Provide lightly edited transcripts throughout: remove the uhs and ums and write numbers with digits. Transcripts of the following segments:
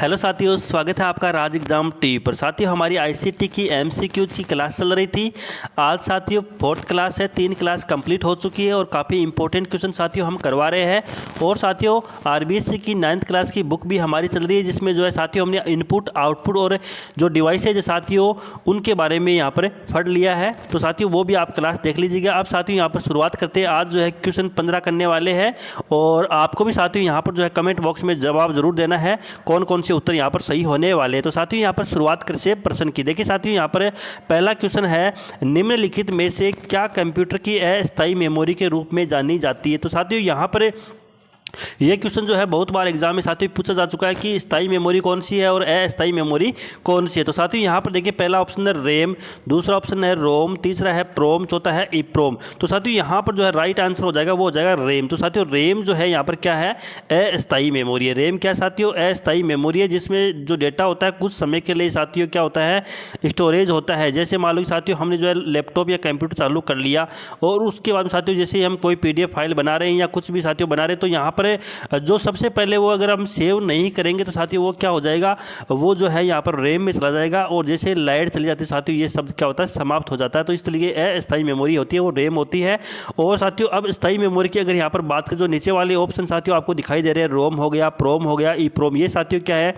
Hello साथियों, स्वागत है आपका राज एग्जाम टीवी पर। साथियों, हमारी आईसीटी की एमसीक्यूज की क्लास चल रही थी। आज साथियों 4th क्लास है, 3 क्लास कंप्लीट हो चुकी है और काफ़ी इंपॉर्टेंट क्वेश्चन साथियों हम करवा रहे हैं। और साथियों आरबीएससी की 9th क्लास की बुक भी हमारी चल रही है, जिसमें जो है साथियों हमने इनपुट आउटपुट और जो डिवाइसेज है साथियों उनके बारे में यहाँ पर पढ़ लिया है। तो साथियों वो भी आप क्लास देख लीजिएगा। अब साथियों यहाँ पर शुरुआत करते हैं। आज जो है क्वेश्चन 15 करने वाले हैं और आपको भी साथियों यहाँ पर जो है कमेंट बॉक्स में जवाब जरूर देना है कौन कौन से उत्तर यहाँ पर सही होने वाले हैं। तो साथियों यहाँ पर शुरुआत कर से प्रश्न की। देखिए साथियों यहाँ पर पहला क्वेश्चन है, निम्नलिखित में से क्या कंप्यूटर की अस्थायी मेमोरी के रूप में जानी जाती है। तो साथियों यहाँ पर ये क्वेश्चन जो है बहुत बार एग्जाम में साथियों पूछा जा चुका है कि स्थायी मेमोरी कौन सी है और अस्थायी मेमोरी कौन सी है। तो साथियों यहाँ पर देखिए पहला ऑप्शन है रैम, दूसरा ऑप्शन है रोम, तीसरा है प्रोम, चौथा है ईप्रोम। तो साथियों यहाँ पर जो है राइट आंसर हो जाएगा वो हो जाएगा रैम। तो साथियों रैम जो है यहाँ पर क्या है, अस्थायी मेमोरी है। रैम क्या साथियों, अस्थायी मेमोरी है, जिसमें जो डेटा होता है कुछ समय के लिए साथियों क्या होता है, स्टोरेज होता है। जैसे मान लो साथियों हमने जो है लैपटॉप या कंप्यूटर चालू कर लिया और उसके बाद साथियों जैसे हम कोई PDF फाइल बना रहे हैं या कुछ भी साथियों बना रहे हैं, तो यहाँ पर जो सबसे पहले वो अगर हम सेव नहीं करेंगे तो साथियों वो क्या हो जाएगा, वो जो है यहाँ पर रैम में चला जाएगा और जैसे लाइट चली जाती है साथियों ये सब क्या होता है, समाप्त हो जाता है। तो इस तरीके अस्थायी मेमोरी होती है वो रैम होती है। और साथियों अब स्थायी मेमोरी की अगर यहाँ पर बात करें, जो नीचे वाले ऑप्शन साथियों आपको दिखाई दे रहे हैं, रोम हो गया, प्रोम हो गया, ईप्रोम, ये साथियों क्या है,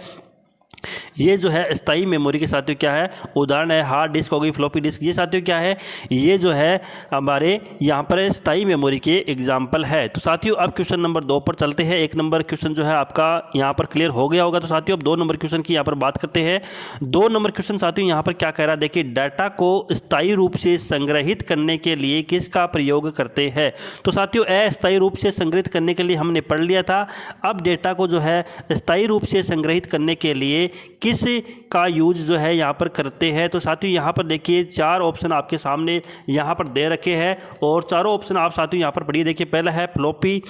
ये जो है स्थायी मेमोरी के साथियों क्या है उदाहरण है। हार्ड डिस्क हो गई, फ्लॉपी डिस्क, ये साथियों क्या है, ये जो है हमारे यहाँ पर स्थायी मेमोरी के एग्जाम्पल है। तो साथियों अब क्वेश्चन नंबर 2 पर चलते हैं। 1 नंबर क्वेश्चन जो है आपका यहाँ पर क्लियर हो गया होगा। तो साथियों अब 2 नंबर क्वेश्चन की यहाँ पर बात करते हैं। 2 नंबर क्वेश्चन साथियों यहाँ पर क्या कह रहा है, देखिए डाटा को स्थायी रूप से संग्रहित करने के लिए किसका प्रयोग करते हैं। तो साथियों अस्थायी रूप से संग्रहित करने के लिए हमने पढ़ लिया था। अब डेटा को जो है स्थायी रूप से संग्रहित करने के लिए किस का यूज जो है यहाँ पर करते हैं। तो साथियों यहाँ पर देखिए 4 ऑप्शन आपके सामने यहाँ पर दे रखे हैं और चारों ऑप्शन आप साथियों यहाँ पर पढ़िए। देखिए पहला है फ्लॉपी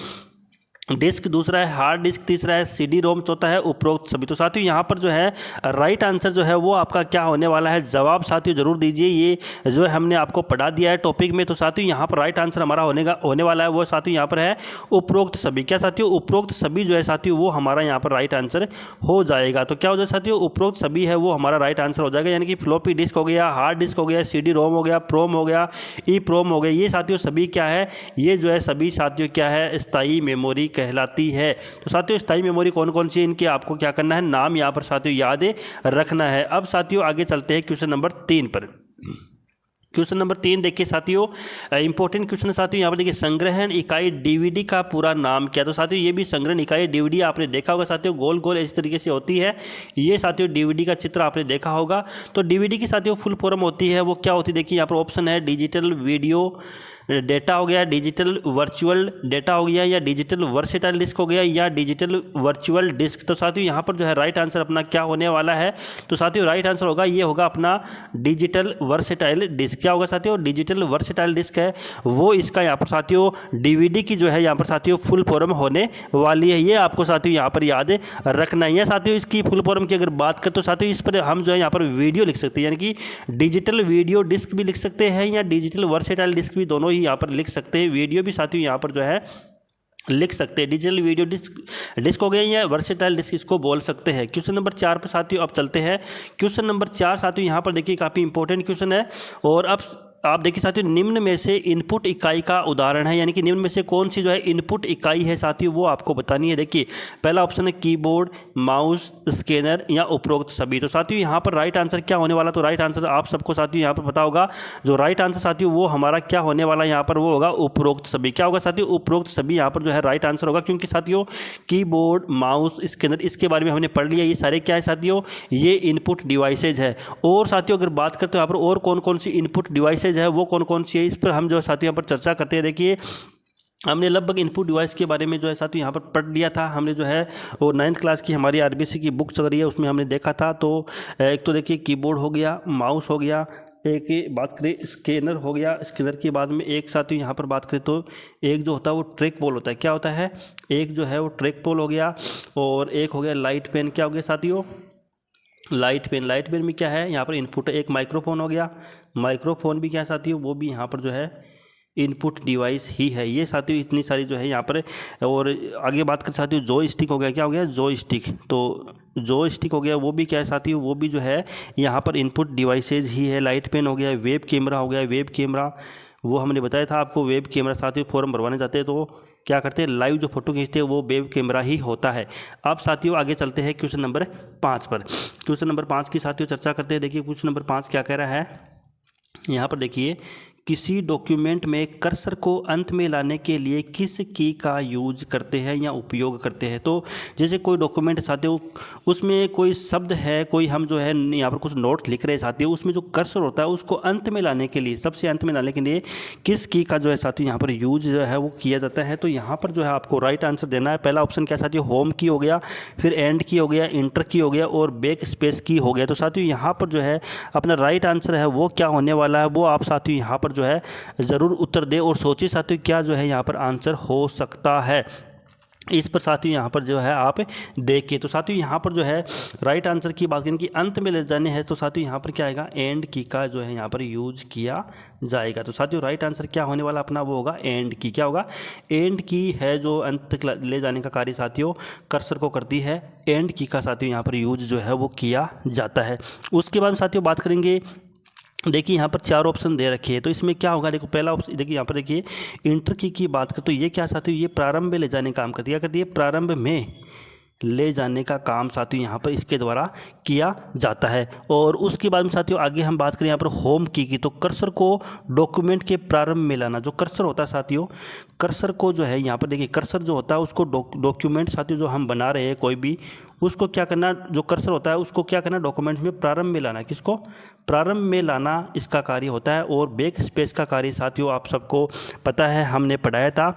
डिस्क, दूसरा है हार्ड डिस्क, तीसरा है CD रोम, चौथा है उपरोक्त सभी। तो साथियों यहाँ पर जो है राइट आंसर जो है वो आपका क्या होने वाला है, जवाब साथियों जरूर दीजिए। ये जो है हमने आपको पढ़ा दिया है टॉपिक में। तो साथियों यहाँ पर राइट आंसर हमारा होने वाला है वो साथियों यहाँ पर है उपरोक्त सभी। क्या साथियों, उपरोक्त सभी जो है साथियों वो हमारा यहाँ पर राइट आंसर हो जाएगा। तो क्या हो जाए साथियों, उपरोक्त सभी है वो हमारा राइट आंसर हो जाएगा। यानी कि फ्लॉपी डिस्क हो गया, हार्ड डिस्क हो गया, CD रोम हो गया, प्रोम हो गया, ईप्रोम हो गया, ये साथियों सभी क्या है, ये जो है सभी साथियों क्या है, स्थायी मेमोरी कहलाती है। तो साथियों स्थायी मेमोरी कौन कौन सी है, इनके आपको क्या करना है, नाम यहाँ पर साथियों याद रखना है। अब साथियों आगे चलते हैं क्वेश्चन नंबर 3 पर। क्वेश्चन नंबर 3 देखिए साथियों, इंपॉर्टेंट क्वेश्चन साथियों यहाँ पर देखिए, संग्रहण इकाई DVD का पूरा नाम क्या। तो साथियों ये भी संग्रहण इकाई DVD आपने देखा होगा साथियों, गोल गोल इस तरीके से होती है। ये साथियों DVD का चित्र आपने देखा होगा। तो DVD की साथियों फुल फॉर्म होती है वो क्या होती है, देखिए यहाँ पर ऑप्शन है डिजिटल वीडियो डेटा हो गया, डिजिटल वर्चुअल डेटा हो गया, या डिजिटल वर्सेटाइल डिस्क हो गया, या डिजिटल वर्चुअल डिस्क। तो साथियों यहाँ पर जो है राइट आंसर अपना क्या होने वाला है, तो साथियों राइट आंसर होगा ये होगा अपना डिजिटल वर्सेटाइल डिस्क। क्या होगा साथियों, डिजिटल वर्सेटाइल डिस्क है वो इसका यहाँ पर साथियों DVD की जो है यहाँ पर साथियों फुल फॉर्म होने वाली है। ये आपको साथियों यहाँ पर याद रखना ही है। साथियों इसकी फुल फॉर्म की अगर बात करें तो साथियों इस पर हम जो है यहाँ पर वीडियो लिख सकते हैं, यानी कि डिजिटल वीडियो डिस्क भी लिख सकते हैं या डिजिटल वर्सेटाइल डिस्क भी, दोनों ही यहाँ पर लिख सकते हैं। वीडियो भी साथियों यहाँ पर जो है लिख सकते हैं, डिजिटल वीडियो डिस्क हो गया या वर्सेटाइल डिस्क इसको बोल सकते हैं। क्वेश्चन नंबर 4 पर साथियों अब चलते हैं। क्वेश्चन नंबर 4 साथियों यहाँ पर देखिए काफ़ी इंपॉर्टेंट क्वेश्चन है और अब आप देखिए साथियों निम्न में से इनपुट इकाई का उदाहरण है, यानी कि निम्न में से कौन सी जो है इनपुट इकाई है साथियों वो आपको बतानी है। देखिए पहला ऑप्शन है कीबोर्ड, माउस, स्कैनर या उपरोक्त सभी। तो साथियों यहाँ पर राइट आंसर क्या होने वाला, तो राइट आंसर आप सबको साथियों यहाँ पर पता होगा। जो राइट आंसर साथियों वो हमारा क्या होने वाला यहाँ पर वो होगा उपरोक्त सभी। क्या होगा साथियों, उपरोक्त सभी यहाँ पर जो है राइट आंसर होगा, क्योंकि साथियों कीबोर्ड, माउस, स्कैनर इसके बारे में हमने पढ़ लिया, ये सारे क्या है साथियों, ये इनपुट डिवाइसेज है। और साथियों अगर बात करते हैं यहाँ पर और कौन कौन सी इनपुट डिवाइसेज है वो कौन कौन सी है, इस पर हम जो साथियों यहाँ पर चर्चा करते हैं। देखिए हमने लगभग इनपुट डिवाइस के बारे में जो है साथियों यहाँ पर पढ़ लिया था। हमने जो है वो 9th क्लास की हमारी आरबीएससी की बुक चल रही है उसमें हमने देखा था। तो एक तो देखिए कीबोर्ड हो गया, माउस हो गया, एक बात करें स्कैनर हो गया, स्कैनर के बाद में एक साथियों यहाँ पर बात करें तो एक जो होता है वो ट्रैक बॉल होता है। क्या होता है, एक जो है वो ट्रैक बॉल हो गया और एक हो गया लाइट पेन। क्या हो गया साथियों, लाइट पेन। लाइट पेन में क्या है यहाँ पर इनपुट है। एक माइक्रोफोन हो गया, माइक्रोफोन भी क्या है साथियों वो भी यहाँ पर जो है इनपुट डिवाइस ही है। ये साथियों इतनी सारी जो है यहाँ पर। और आगे बात कर साथियों जॉय स्टिक हो गया, क्या हो गया जॉय स्टिक। तो जो स्टिक हो गया वो भी क्या है साथियों, वो भी जो है यहाँ पर इनपुट डिवाइसेज ही है। लाइट पेन हो गया, वेब कैमरा हो गया। वेब कैमरा वो हमने बताया था आपको, वेब कैमरा साथियों फॉर्म भरवाने जाते हैं तो क्या करते हैं, लाइव जो फोटो खींचते हैं वो वेब कैमरा ही होता है। अब साथियों आगे चलते हैं क्वेश्चन नंबर 5 पर। क्वेश्चन नंबर 5 की साथियों चर्चा करते हैं। देखिए क्वेश्चन नंबर 5 क्या कह रहा है, यहाँ पर देखिए, किसी डॉक्यूमेंट में कर्सर को अंत में लाने के लिए किस की का यूज करते हैं या उपयोग करते हैं। तो जैसे कोई डॉक्यूमेंट साथियों, उसमें कोई शब्द है, कोई हम जो है यहाँ पर कुछ नोट लिख रहे हैं साथियों, उसमें जो कर्सर होता है उसको अंत में लाने के लिए, सबसे अंत में लाने के लिए किस की का जो है साथियों यहाँ पर यूज जो है वो किया जाता है। तो यहाँ पर जो है आपको राइट आंसर देना है। पहला ऑप्शन क्या साथियों, होम की हो गया, फिर एंड की हो गया, इंटर की हो गया और बैक स्पेस की हो गया। तो साथियों यहाँ पर जो है अपना राइट आंसर है वो क्या होने वाला है, वो आप साथियों यहाँ पर जो है ज़रूर उत्तर दे और सोचिए साथियों क्या जो है यहाँ पर आंसर हो सकता है। इस पर साथियों यहाँ पर जो है आप देखिए। तो साथियों यहाँ पर जो है राइट आंसर की बात करें कि अंत में ले जाने हैं, तो साथियों यहाँ पर क्या आएगा, एंड की का जो है यहाँ पर यूज किया जाएगा। तो साथियों राइट आंसर क्या होने वाला अपना, वो होगा एंड की। क्या होगा, एंड की है जो अंत तक ले जाने का कार्य साथियों कर्सर को करती है। एंड की का साथियों यहाँ पर यूज जो है वो किया जाता है। उसके बाद साथियों बात करेंगे, देखिए यहाँ पर 4 ऑप्शन दे रखे हैं, तो इसमें क्या होगा, देखो पहला ऑप्शन देखिए यहाँ पर देखिए इंटर की बात करें तो ये क्या साथियों, ये प्रारंभ में ले जाने का काम करती है। क्या करती है, प्रारंभ में ले जाने का काम साथियों यहाँ पर इसके द्वारा किया जाता है। और उसके बाद में साथियों आगे हम बात करें यहाँ पर होम की, तो कर्सर को डॉक्यूमेंट के प्रारंभ में लाना। जो कर्सर होता है साथियों, कर्सर को जो है यहाँ पर देखिए, कर्सर जो होता है उसको डॉक्यूमेंट साथियों जो हम बना रहे हैं कोई भी, उसको क्या करना, जो कर्सर होता है उसको क्या करना, डॉक्यूमेंट में प्रारंभ में लाना। किसको, प्रारंभ में लाना इसका कार्य होता है। और बैक स्पेस का कार्य साथियों आप सबको पता है, हमने पढ़ाया था।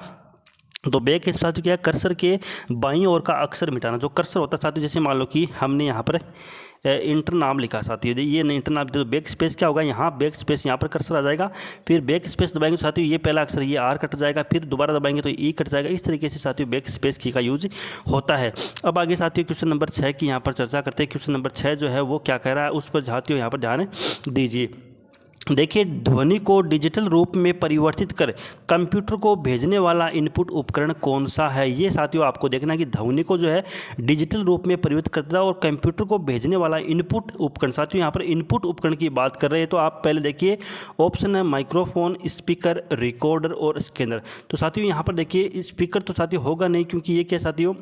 तो बैक स्पेस साथियों क्या है, कर्सर के बाईं ओर का अक्षर मिटाना। जो कर्सर होता है साथियों, जैसे मान लो कि हमने यहाँ पर इंटर नाम लिखा साथियों, ये इंटर नाम, तो बैक स्पेस क्या होगा, यहाँ बैक स्पेस यहाँ पर कर्सर आ जाएगा, फिर बैक स्पेस दबाएंगे तो साथियों ये पहला अक्षर ये आर कट जाएगा, फिर दोबारा दबाएंगे तो ई कट जाएगा। इस तरीके से साथियों बैक स्पेस की का यूज होता है। अब आगे साथियों क्वेश्चन नंबर 6 की यहाँ पर चर्चा करते हैं। क्वेश्चन नंबर 6 जो है वो क्या कह रहा है, उस पर साथियों यहाँ पर ध्यान दीजिए। देखिए, ध्वनि को डिजिटल रूप में परिवर्तित कर कंप्यूटर को भेजने वाला इनपुट उपकरण कौन सा है। ये साथियों आपको देखना है कि ध्वनि को जो है डिजिटल रूप में परिवर्तित करता है और कंप्यूटर को भेजने वाला इनपुट उपकरण। साथियों यहाँ पर इनपुट उपकरण की बात कर रहे हैं, तो आप पहले देखिए ऑप्शन है माइक्रोफोन, स्पीकर, रिकॉर्डर और स्कैनर। तो साथियों यहाँ पर देखिए स्पीकर तो साथियों होगा नहीं, क्योंकि ये क्या साथियों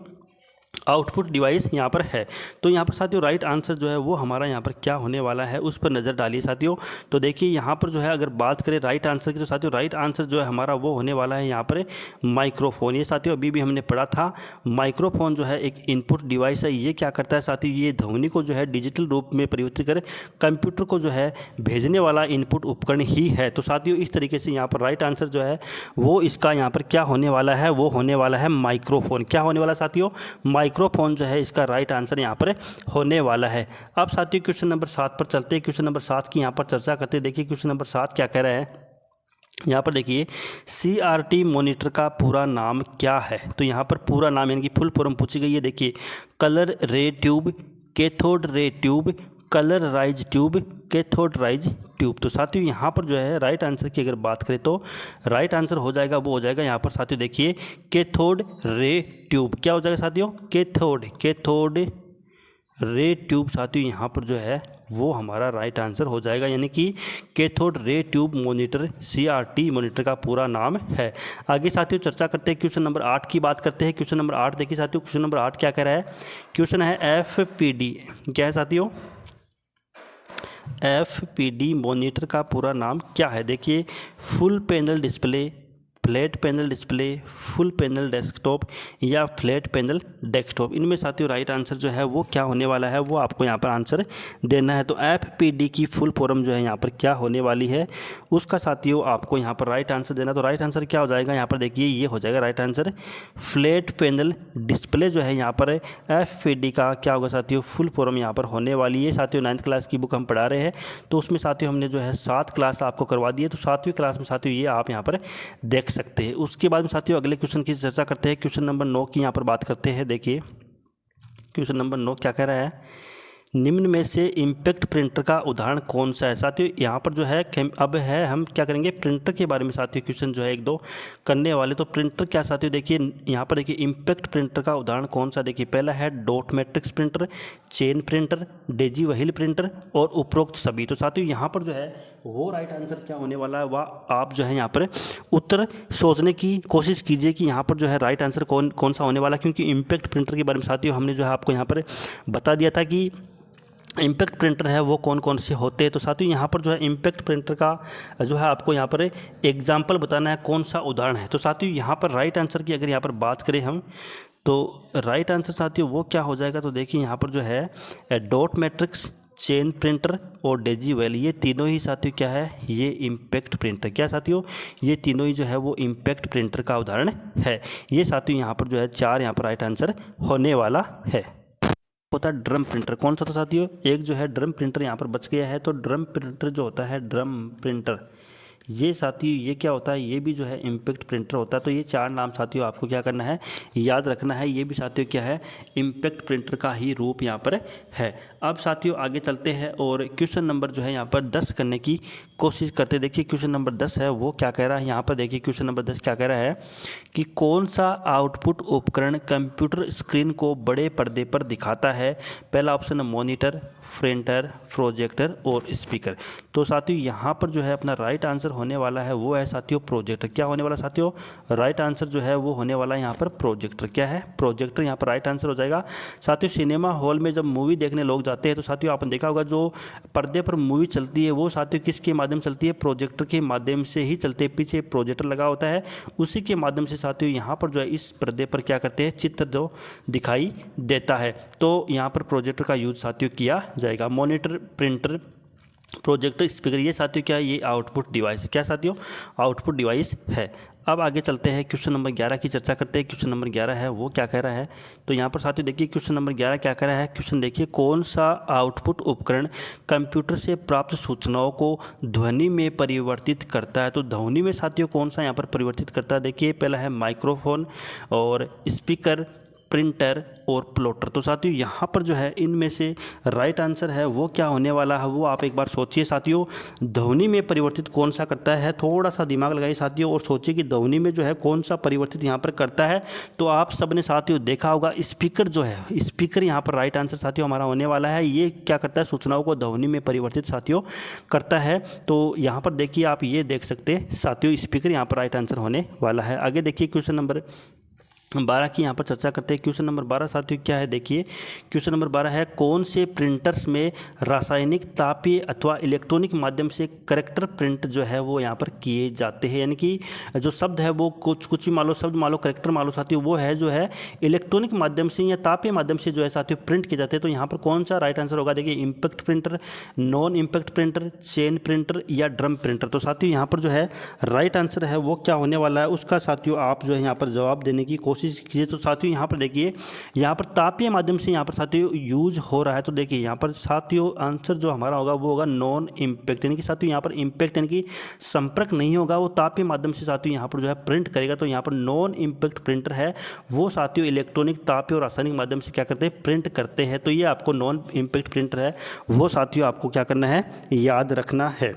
आउटपुट डिवाइस यहाँ पर है। तो यहाँ पर साथियों राइट आंसर जो है वो हमारा यहाँ पर क्या होने वाला है, उस पर नज़र डालिए साथियों। तो देखिए यहाँ पर जो है अगर बात करें राइट आंसर की, तो साथियों राइट आंसर जो है हमारा वो होने वाला है यहाँ पर माइक्रोफोन। ये साथियों अभी भी हमने पढ़ा था, माइक्रोफोन जो है एक इनपुट डिवाइस है। ये क्या करता है साथियों, ये ध्वनि को जो है डिजिटल रूप में परिवर्तित कर कंप्यूटर को जो है भेजने वाला इनपुट उपकरण ही है। तो साथियों इस तरीके से यहाँ पर राइट आंसर जो है वो इसका यहाँ पर क्या होने वाला है, वो होने वाला है माइक्रोफोन। क्या होने वाला साथियों, माइक्रोफोन जो है इसका राइट आंसर यहाँ पर होने वाला है। अब साथियों क्वेश्चन नंबर 7 पर चलते हैं। क्वेश्चन नंबर 7 की यहाँ पर चर्चा करते हैं। देखिए क्वेश्चन नंबर 7 क्या कह रहा है, यहाँ पर देखिए CRT मॉनिटर का पूरा नाम क्या है। तो यहाँ पर पूरा नाम यानी कि फुल फॉर्म पूछी गई है। देखिए colour ray tube, cathode ray tube, colour rise tube, cathode rise tube. तो साथियों यहाँ पर जो है राइट आंसर की अगर बात करें तो राइट आंसर हो जाएगा, वो हो जाएगा यहाँ पर साथियों देखिए कैथोड रे ट्यूब। क्या हो जाएगा साथियों, कैथोड रे ट्यूब साथियों यहाँ पर जो है वो हमारा राइट आंसर हो जाएगा, यानी कि cathode ray tube monitor CRT monitor का पूरा नाम है। आगे साथियों चर्चा करते हैं, क्वेश्चन नंबर 8 की बात करते हैं। क्वेश्चन नंबर 8 देखिए साथियों, क्वेश्चन नंबर 8 क्या कह रहा है, क्वेश्चन है FPD। क्या है साथियों, FPD मॉनिटर का पूरा नाम क्या है। देखिए full panel display, flat panel display, full panel desktop या फ्लैट पैनल डेस्कटॉप। इनमें साथियों राइट आंसर जो है वो क्या होने वाला है, वो आपको यहाँ पर आंसर देना है। तो FPD की फुल फॉर्म जो है यहाँ पर क्या होने वाली है, उसका साथियों आपको यहाँ पर राइट आंसर देना। तो राइट आंसर क्या हो जाएगा, यहाँ पर देखिए ये हो जाएगा right answer flat panel display जो है यहाँ पर FPD का क्या होगा साथियों, फुल फॉर्म यहाँ पर होने वाली है। साथियों 9th क्लास की बुक हम पढ़ा रहे हैं, तो उसमें साथियों हमने जो है 7 क्लास आपको करवा दी है। तो 7वीं क्लास में साथियों ये आप यहाँ पर देख सकते हैं। उसके बाद में साथियों अगले क्वेश्चन की चर्चा करते हैं। क्वेश्चन नंबर 9 की यहाँ पर बात करते हैं। देखिए क्वेश्चन नंबर 9 क्या कह रहा है, निम्न में से इम्पैक्ट प्रिंटर का उदाहरण कौन सा है। साथियों यहाँ पर जो है अब है हम क्या करेंगे, प्रिंटर के बारे में साथियों क्वेश्चन जो है एक दो करने वाले। तो प्रिंटर क्या साथियों, देखिए यहाँ पर देखिए इम्पैक्ट प्रिंटर का उदाहरण कौन सा। देखिए पहला है dot matrix printer, chain printer, Daisy wheel printer और उपरोक्त सभी। तो साथियों यहाँ पर जो है वो राइट आंसर क्या होने वाला है, वह आप जो है यहाँ पर उत्तर सोचने की कोशिश कीजिए कि यहाँ पर जो है राइट आंसर कौन सा होने वाला है। क्योंकि इम्पैक्ट प्रिंटर के बारे में साथियों हमने जो है आपको यहाँ पर बता दिया था कि इम्पैक्ट प्रिंटर है वो कौन कौन से होते हैं। तो साथियों यहाँ पर जो है इम्पैक्ट प्रिंटर का जो है आपको यहाँ पर एग्जाम्पल बताना है, कौन सा उदाहरण है। तो साथियों यहाँ पर राइट आंसर की अगर यहाँ पर बात करें हम, तो राइट आंसर साथियों वो क्या हो जाएगा। तो देखिए यहाँ पर जो है डॉट मैट्रिक्स, चेन प्रिंटर और डेजी व्हील, ये तीनों ही साथियों क्या है, ये इम्पैक्ट प्रिंटर। क्या साथियों, ये तीनों ही जो है वो इम्पैक्ट प्रिंटर का उदाहरण है। ये साथियों यहाँ पर जो है 4 यहाँ पर राइट आंसर होने वाला है। होता है ड्रम प्रिंटर, कौन सा था साथियों, एक जो है ड्रम प्रिंटर यहाँ पर बच गया है। तो ड्रम प्रिंटर जो होता है, ड्रम प्रिंटर, ये साथियों ये क्या होता है, ये भी जो है इम्पैक्ट प्रिंटर होता है। तो ये 4 नाम साथियों आपको क्या करना है, याद रखना है। ये भी साथियों क्या है, इम्पैक्ट प्रिंटर का ही रूप यहाँ पर है। अब साथियों आगे चलते हैं और क्वेश्चन नंबर जो है यहाँ पर 10 करने की कोशिश करते। देखिए क्वेश्चन नंबर 10 है वो क्या कह रहा है। यहाँ पर देखिए क्वेश्चन नंबर 10 क्या कह रहा है कि कौन सा आउटपुट उपकरण कंप्यूटर स्क्रीन को बड़े पर्दे पर दिखाता है। पहला ऑप्शन है मॉनिटर, प्रिंटर, प्रोजेक्टर और स्पीकर। तो साथियों यहाँ पर जो है अपना राइट आंसर होने वाला है वो है साथियों प्रोजेक्टर। क्या होने वाला साथियों, राइट आंसर जो है वो होने वाला है यहाँ पर प्रोजेक्टर। क्या है, प्रोजेक्टर यहाँ पर राइट आंसर हो जाएगा। साथियों सिनेमा हॉल में जब मूवी देखने लोग जाते हैं तो साथियों आपने देखा होगा जो पर्दे पर मूवी चलती है वो साथियों किसके माध्यम से चलती है, प्रोजेक्टर के माध्यम से ही चलते हैं। पीछे प्रोजेक्टर लगा होता है, उसी के माध्यम से साथियों यहाँ पर जो है इस पर्दे पर क्या करते हैं, चित्र जो दिखाई देता है। तो यहाँ पर प्रोजेक्टर का यूज साथियों किया जाएगा। मॉनिटर, प्रिंटर, प्रोजेक्टर, स्पीकर, ये साथियों क्या है, ये आउटपुट डिवाइस। क्या साथियों, आउटपुट डिवाइस है। अब आगे चलते हैं क्वेश्चन नंबर 11 की चर्चा करते हैं। क्वेश्चन नंबर 11 है वो क्या कह रहा है। तो यहाँ पर साथियों देखिए क्वेश्चन नंबर 11 क्या कह रहा है। क्वेश्चन देखिए, कौन सा आउटपुट उपकरण कंप्यूटर से प्राप्त सूचनाओं को ध्वनि में परिवर्तित करता है। तो ध्वनि में साथियों कौन सा यहाँ पर परिवर्तित करता है। देखिए पहला है माइक्रोफोन और स्पीकर, प्रिंटर और प्लॉटर। तो साथियों यहाँ पर जो है इनमें से राइट आंसर है वो क्या होने वाला है, वो आप एक बार सोचिए। साथियों ध्वनि में परिवर्तित कौन सा करता है, थोड़ा सा दिमाग लगाइए साथियों और सोचिए कि ध्वनि में जो है कौन सा परिवर्तित यहाँ पर करता है। तो आप सबने साथियों देखा होगा स्पीकर जो है, स्पीकर यहाँ पर राइट आंसर साथियों हमारा होने वाला है। ये क्या करता है, सूचनाओं को ध्वनि में परिवर्तित साथियों करता है। तो यहाँ पर देखिए आप ये देख सकते हैं साथियों, स्पीकर यहाँ पर राइट आंसर होने वाला है। आगे देखिए क्वेश्चन नंबर 12 की यहाँ पर चर्चा करते हैं। क्वेश्चन नंबर 12 साथियों क्या है, देखिए क्वेश्चन नंबर 12 है, कौन से प्रिंटर्स में रासायनिक, तापीय अथवा इलेक्ट्रॉनिक माध्यम से करेक्टर प्रिंट जो है वो यहाँ पर किए जाते हैं। यानी कि जो शब्द है वो कुछ भी मान लो, शब्द मान लो, करेक्टर मान लो साथियों, वो है जो है इलेक्ट्रॉनिक माध्यम से या तापीय माध्यम से जो है साथियों प्रिंट किए जाते हैं। तो यहाँ पर कौन सा राइट आंसर होगा, देखिए impact printer, non impact printer, chain printer या ड्रम प्रिंटर। तो साथियों यहाँ पर जो है राइट आंसर है वो क्या होने वाला है, उसका साथियों आप जो है यहाँ पर जवाब देने की कोशिश कीजिए। तो साथियों यहाँ पर देखिए यहाँ पर तापीय माध्यम से यहाँ पर साथियों यूज हो रहा है। तो देखिए यहाँ पर साथियों आंसर जो हमारा होगा वो होगा नॉन इम्पैक्ट, यानी कि साथियों यहाँ पर इम्पैक्ट यानी कि संपर्क नहीं होगा, वो तापीय माध्यम से साथियों यहाँ पर जो है प्रिंट करेगा। तो यहाँ पर नॉन इम्पैक्ट प्रिंटर है वो साथियों इलेक्ट्रॉनिक, तापीय और रासायनिक माध्यम से क्या करते हैं, प्रिंट करते हैं। तो ये आपको नॉन इम्पैक्ट प्रिंटर है वो साथियों आपको क्या करना है, याद रखना है।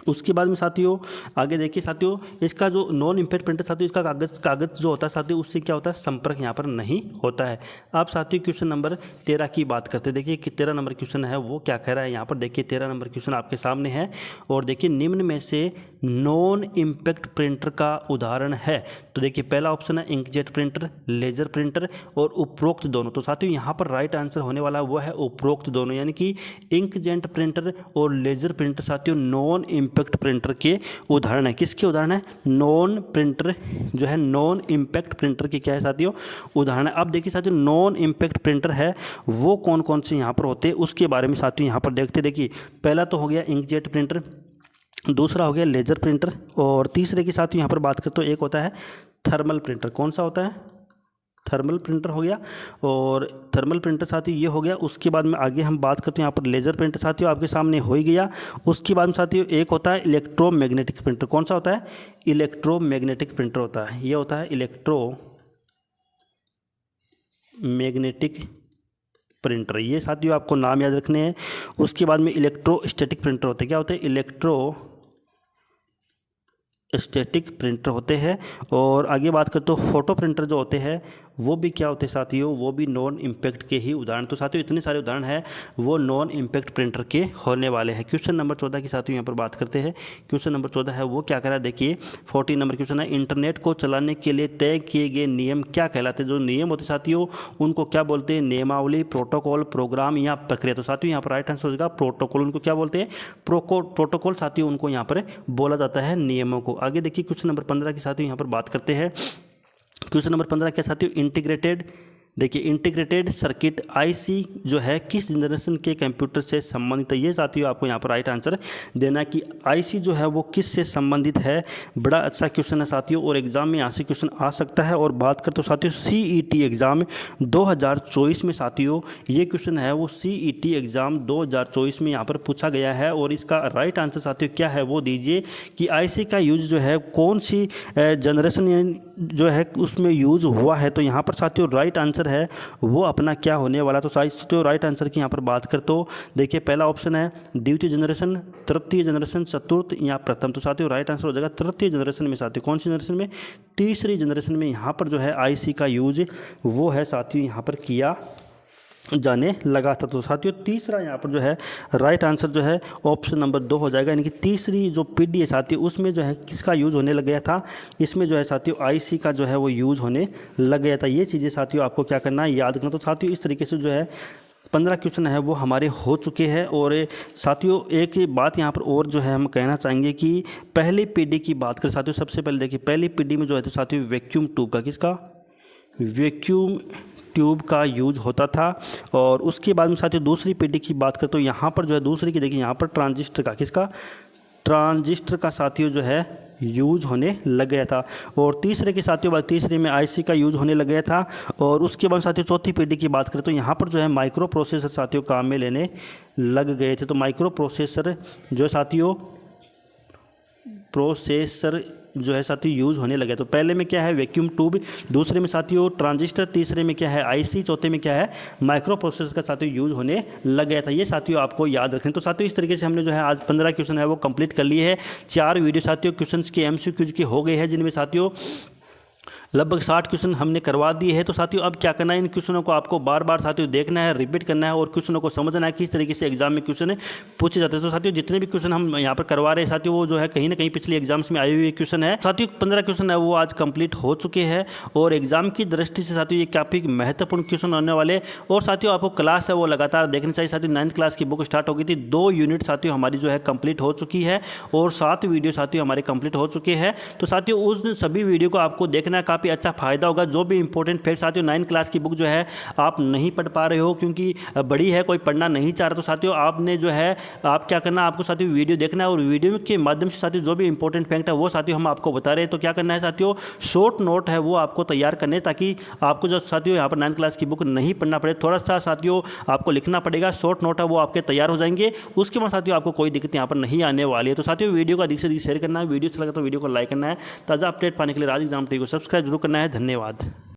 उसके बाद में साथियों आगे देखिए साथियों, इसका जो नॉन इम्पैक्ट प्रिंटर साथियों, इसका कागज़ जो होता है साथियों उससे क्या होता है, संपर्क यहाँ पर नहीं होता है। अब साथियों क्वेश्चन नंबर 13 की बात करते हैं। देखिए कि 13 नंबर क्वेश्चन है वो क्या कह रहा है। यहाँ पर देखिए 13 नंबर क्वेश्चन आपके सामने है और देखिए निम्न में से नॉन इम्पैक्ट प्रिंटर का उदाहरण है। तो देखिए पहला ऑप्शन है इंकजेट प्रिंटर, लेजर प्रिंटर और उपरोक्त दोनों। तो साथियों यहाँ पर राइट आंसर होने वाला वो है उपरोक्त दोनों, यानी कि इंकजेट प्रिंटर और लेजर प्रिंटर साथियों नॉन इम्पैक्ट प्रिंटर के उदाहरण है। किसके उदाहरण है, नॉन प्रिंटर जो है नॉन इम्पैक्ट प्रिंटर के क्या है साथियों, उदाहरण है। अब देखिए साथियों नॉन इम्पैक्ट प्रिंटर है वो कौन कौन से यहाँ पर होते हैं उसके बारे में साथियों यहाँ पर देखते। देखिए पहला तो हो गया इंकजेट प्रिंटर, दूसरा हो गया लेजर प्रिंटर और तीसरे के साथ यहाँ पर बात करें तो एक होता है थर्मल प्रिंटर। कौन सा होता है, थर्मल प्रिंटर हो गया। और थर्मल प्रिंटर साथियों ये हो गया। उसके बाद में आगे हम बात करते हैं यहाँ पर लेजर प्रिंटर साथियों आपके सामने हो ही गया। उसके बाद में साथियों एक होता है इलेक्ट्रोमैग्नेटिक प्रिंटर। कौन सा होता है, इलेक्ट्रोमैग्नेटिक प्रिंटर होता है, ये होता है इलेक्ट्रोमैग्नेटिक प्रिंटर, ये साथियों आपको नाम याद रखने हैं। उसके बाद में इलेक्ट्रोस्टैटिक प्रिंटर होते हैं। क्या होते हैं? इलेक्ट्रोस्टैटिक प्रिंटर होते हैं। और आगे बात करते हो फोटो प्रिंटर जो होते हैं वो भी क्या होते हैं साथियों? वो भी नॉन इम्पैक्ट के ही उदाहरण। तो साथियों इतने सारे उदाहरण हैं वो नॉन इम्पैक्ट प्रिंटर के होने वाले हैं। क्वेश्चन नंबर 14 की साथियों यहाँ पर बात करते हैं। क्वेश्चन नंबर 14 है वो क्या कह रहा है, देखिए 14 नंबर क्वेश्चन है, इंटरनेट को चलाने के लिए तय किए गए नियम क्या कहलाते हैं? जो नियम होते हैं साथियों उनको क्या बोलते हैं? नियमावली, प्रोटोकॉल, प्रोग्राम या प्रक्रिया। तो साथियों यहाँ पर राइट आंसर हो जाएगा प्रोटोकॉल। उनको क्या बोलते हैं? प्रोटोकॉल साथियों उनको यहाँ पर बोला जाता है नियमों को। आगे देखिए क्वेश्चन नंबर 15 की साथियों यहाँ पर बात करते हैं। क्वेश्चन नंबर 15 क्या साथियों? इंटीग्रेटेड, देखिए इंटीग्रेटेड सर्किट आईसी जो है किस जनरेशन के कंप्यूटर से संबंधित है? ये साथियों आपको यहाँ पर राइट आंसर देना कि आईसी जो है वो किस से संबंधित है। बड़ा अच्छा क्वेश्चन है साथियों और एग्जाम में यहाँ से क्वेश्चन आ सकता है। और बात करते हो साथियों सीईटी एग्जाम 2024 में साथियों ये क्वेश्चन है वो सीईटी एग्जाम 2024 में यहाँ पर पूछा गया है। और इसका राइट आंसर साथियों क्या है वो दीजिए कि आईसी का यूज जो है कौन सी जनरेशन जो है उसमें यूज हुआ है। तो यहाँ पर साथियों राइट आंसर है वो अपना क्या होने वाला। तो साथियों राइट आंसर की यहाँ पर बात कर तो देखिए पहला ऑप्शन है द्वितीय जनरेशन, तृतीय जनरेशन, चतुर्थ या प्रथम। तो साथियों राइट आंसर हो जाएगा तृतीय जनरेशन में। साथियों कौन सी जनरेशन में? तीसरी जनरेशन में यहाँ पर जो है आईसी का यूज वो है साथियों यहाँ पर किया जाने लगा था। तो साथियों तीसरा यहाँ पर जो है राइट आंसर जो है ऑप्शन नंबर 2 हो जाएगा। यानी कि तीसरी जो पीढ़ी है साथियों उसमें जो है किसका यूज़ होने लग गया था? इसमें जो है साथियों आईसी का जो है वो यूज़ होने लग गया था। ये चीज़ें साथियों आपको क्या करना है? याद रखना। तो साथियों इस तरीके से जो है 15 क्वेश्चन है वो हमारे हो चुके हैं। और साथियों एक बात यहाँ पर और जो है हम कहना चाहेंगे कि पहली पीढ़ी की बात करें साथियों, सबसे पहले देखिए पहली पीढ़ी में जो है तो साथियों वैक्यूम ट्यूब का, किसका? वैक्यूम ट्यूब का यूज होता था। और उसके बाद में साथियों दूसरी पीढ़ी की बात करें तो यहाँ पर जो है दूसरी की देखिए यहाँ पर ट्रांजिस्टर का, किसका? ट्रांजिस्टर का साथियों जो है यूज होने लग गया था। और तीसरे के साथियों बाद तीसरे में आईसी का यूज होने लग गया था। और उसके बाद साथियों चौथी पीढ़ी की बात करें तो यहाँ पर जो है माइक्रो प्रोसेसर साथियों काम में लेने लग गए थे। तो माइक्रो प्रोसेसर जो साथियों जो है साथियों यूज़ होने लगे। तो पहले में क्या है? वैक्यूम ट्यूब, दूसरे में साथियों ट्रांजिस्टर, तीसरे में क्या है? आईसी, चौथे में क्या है? माइक्रो प्रोसेसर का साथियों यूज़ होने लग गया था। ये साथियों आपको याद रखें। तो साथियों इस तरीके से हमने जो है आज 15 क्वेश्चन है वो कंप्लीट कर लिए हैं। 4 वीडियो साथियों क्वेश्चंस के एमसीक्यूज की हो गई है जिनमें साथियों लगभग 60 क्वेश्चन हमने करवा दिए हैं। तो साथियों अब क्या करना है? इन क्वेश्चनों को आपको बार बार साथियों देखना है, रिपीट करना है और क्वेश्चनों को समझना है किस तरीके से एग्जाम में क्वेश्चन पूछे जाते हैं। तो साथियों जितने भी क्वेश्चन हम यहाँ पर करवा रहे हैं साथियों वो जो है कहीं ना कहीं पिछले एग्जाम्स में आए हुए क्वेश्चन है। साथियों 15 क्वेश्चन है वो आज कंप्लीट हो चुके हैं। और एग्जाम की दृष्टि से साथियों ये काफ़ी महत्वपूर्ण क्वेश्चन होने वाले। और साथियों आपको क्लास है वो लगातार देखनी चाहिए। साथियों 9th क्लास की बुक स्टार्ट हो गई थी, 2 यूनिट साथियों हमारी जो है कंप्लीट हो चुकी है और 7 वीडियो साथियों हमारे कंप्लीट हो चुके हैं। तो साथियों उस सभी वीडियो को आपको देखना है, काफ़ी अच्छा फायदा होगा। जो भी इंपॉर्टेंट फैक्ट साथियों 9th क्लास की बुक जो है आप नहीं पढ़ पा रहे हो क्योंकि बड़ी है, कोई पढ़ना नहीं चाह रहा, तो साथियों आपने जो है आप क्या करना, आपको साथियों वीडियो देखना है और वीडियो के माध्यम से साथियों जो भी इंपॉर्टेंट फैक्ट है वो साथियों हम आपको बता रहे हैं। तो क्या करना है साथियों, शॉर्ट नोट है वो आपको तैयार करने, ताकि आपको जो साथियों यहाँ पर 9th क्लास की बुक नहीं पढ़ना पड़े। थोड़ा सा साथियों आपको लिखना पड़ेगा, शॉर्ट नोट है वो आपके तैयार हो जाएंगे। उसके बाद साथियों आपको कोई दिक्कत यहाँ पर नहीं आने वाली है। तो साथियों वीडियो को अधिक से अधिक शेयर करना है, वीडियो अच्छा लगा तो वीडियो को लाइक करना है। ताज़ा अपडेट पाने के लिए राज एग्जाम टी को सब्सक्राइब जरूर करना है। धन्यवाद।